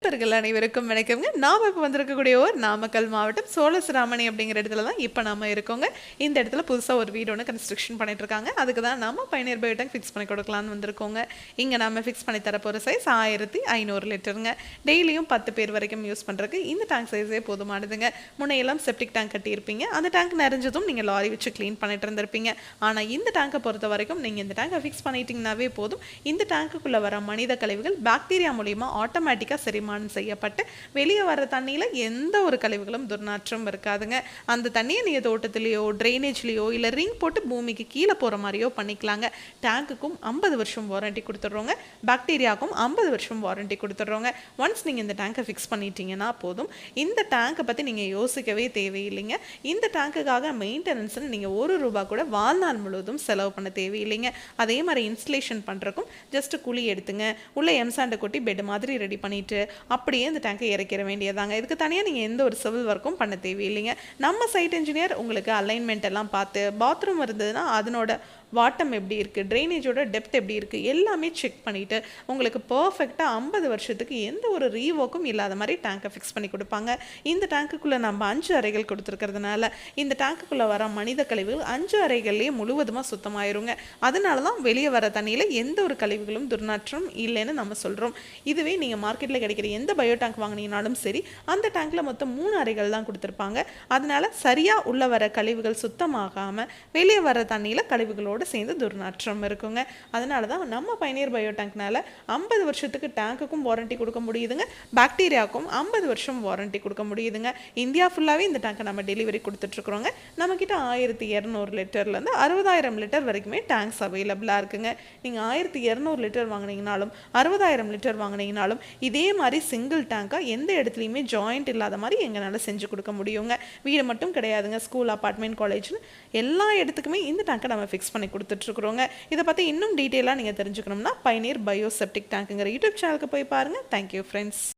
நண்பர்கள் அனைவருக்கும் வணக்கம்ங்க. நாம இப்போ வந்திருக்கக்கூடிய ஒரு நாமக்கல் மாவட்டம் சோழசிராமணி அப்படிங்கிற இடத்துல தான் இப்போ நாம இருக்கோங்க. இந்த இடத்துல புதுசாக ஒரு வீடு ஒன்று கன்ஸ்ட்ரக்ஷன் பண்ணிட்டு இருக்காங்க. அதுக்கு தான் நாம பயணியர் பயோடேங்க் ஃபிக்ஸ் பண்ணி கொடுக்கலான்னு வந்திருக்கோங்க. இங்கே நாம ஃபிக்ஸ் பண்ணி தரப்போகிற சைஸ் 1500 லிட்டருங்க. டெய்லியும் 10 பேர் வரைக்கும் யூஸ் பண்ணுறதுக்கு இந்த டேங்க் சைஸே போதுமானதுங்க. முன்னையெல்லாம் செப்டிக் டேங்க் கட்டியிருப்பீங்க. அந்த டேங்க் நிறைஞ்சதும் நீங்கள் லாரி வச்சு க்ளீன் பண்ணிட்டு இருந்திருப்பீங்க. ஆனால் இந்த டேங்கை பொறுத்த வரைக்கும் நீங்கள் இந்த டேங்கை ஃபிக்ஸ் பண்ணிட்டீங்கன்னாவே போதும். இந்த டேங்குக்குள்ளே வர மனித கழிவுகள் பாக்டீரியா மூலிமா ஆட்டோமேட்டிக்காக செரிமானம் செய்யப்பட்டு வெளியே வர தண்ணியில் எந்த ஒரு கழிவுகளும் துர்நாற்றம் இருக்காதுங்க. அந்த தண்ணியை நீங்கள் தோட்டத்திலேயோ ட்ரைனேஜ்லேயோ இல்லை ரிங் போட்டு பூமிக்கு கீழே போகிற மாதிரியோ பண்ணிக்கலாங்க. டேங்குக்கும் 50 வருஷம் வாரண்டி கொடுத்துட்றோங்க. பாக்டீரியாவுக்கும் 50 வருஷம் வாரண்டி கொடுத்துட்றோங்க. ஒன்ஸ் நீங்கள் இந்த டேங்கை ஃபிக்ஸ் பண்ணிட்டீங்கன்னா போதும். இந்த டேங்கை பற்றி நீங்கள் யோசிக்கவே தேவையில்லைங்க. இந்த டேங்குக்காக மெயின்டெனன்ஸ்னு நீங்கள் ₹1 கூட வாழ்நாள் முழுவதும் செலவு பண்ண தேவையில்லைங்க. அதே மாதிரி இன்ஸ்டலேஷன் பண்ணுறக்கும் ஜஸ்ட் குழி எடுத்துங்க, உள்ள எம்சாண்டை கொட்டி பெட் மாதிரி ரெடி பண்ணிட்டு அப்படியே இந்த டேங்கை இறக்கிற வேண்டியதாங்க. இதுக்கு தனியாக நீங்கள் எந்த ஒரு சிவில் ஒர்க்கும் பண்ண தேவையில்லைங்க. நம்ம சைட் இன்ஜினியர் உங்களுக்கு அலைன்மெண்ட் எல்லாம் பார்த்து, பாத்ரூம் இருந்ததுன்னா அதனோட வாட்டம் எப்படி இருக்குது, ட்ரைனேஜோட டெப்த் எப்படி இருக்குது எல்லாமே செக் பண்ணிவிட்டு உங்களுக்கு பர்ஃபெக்டாக 50 வருஷத்துக்கு எந்த ஒரு ரீவோக்கும் இல்லாத மாதிரி டேங்கை ஃபிக்ஸ் பண்ணி கொடுப்பாங்க. இந்த டேங்குக்குள்ளே நம்ம 5 அறைகள் கொடுத்துருக்கிறதுனால இந்த டேங்குக்குள்ளே வர மனித கழிவுகள் 5 அறைகள்லேயே முழுவதுமாக சுத்தமாயிருங்க. அதனால தான் வெளியே வர தண்ணியில் எந்த ஒரு கழிவுகளும் துர்நாற்றம் இல்லைன்னு நம்ம சொல்கிறோம். இதுவே நீங்கள் மார்க்கெட்டில் கிடைக்கிற எந்த பயோ டேங்க் வாங்கினீங்கனாலும் சரி, அந்த டேங்கில் மொத்தம் 3 அறைகள் தான் கொடுத்துருப்பாங்க. அதனால சரியாக உள்ள வர கழிவுகள் சுத்தமாகாமல் வெளியே வர தண்ணியில் கழிவுகளோடு சேர்ந்து துர்நாற்றம் இருக்குங்க. அதனால தான் நம்ம பயணியர் பயோ டேங்க்னால 50 வருஷத்துக்கு டேங்குக்கும் வாரண்டி கொடுக்க முடியுதுங்க. பாக்டீரியாவுக்கும் 50 வருஷம் வாரண்டி கொடுக்க முடியுதுங்க. இந்தியா ஃபுல்லாகவே இந்த டேங்கை நம்ம டெலிவரி கொடுத்துட்ருக்குறோங்க. நம்மக்கிட்ட 1200 லிட்டர்லேருந்து 60,000 லிட்டர் வரைக்குமே டேங்க்ஸ் அவைலபிளாக இருக்குங்க. நீங்கள் 1200 லிட்டர் வாங்கினீங்கனாலும் 60,000 லிட்டர் வாங்கினீங்கனாலும் இதே மாதிரி சிங்கிள் டேங்காக எந்த இடத்துலையுமே ஜாயிண்ட் இல்லாத மாதிரி எங்களால் செஞ்சு கொடுக்க முடியுங்க. வீடு மட்டும் கிடையாதுங்க, ஸ்கூல், அப்பார்ட்மெண்ட், காலேஜ்னு எல்லா இடத்துக்குமே இந்த டேங்கை நம்ம ஃபிக்ஸ் பண்ணி கொடுத்துட்ருக்குறோங்க. இதை பற்றி இன்னும் டீட்டெயிலாக நீங்கள் தெரிஞ்சுக்கணும்னா பயணியர் பயோ செப்டிக் டேங்குங்கிற யூடியூப் சேனலுக்கு போய் பாருங்கள். Thank you friends.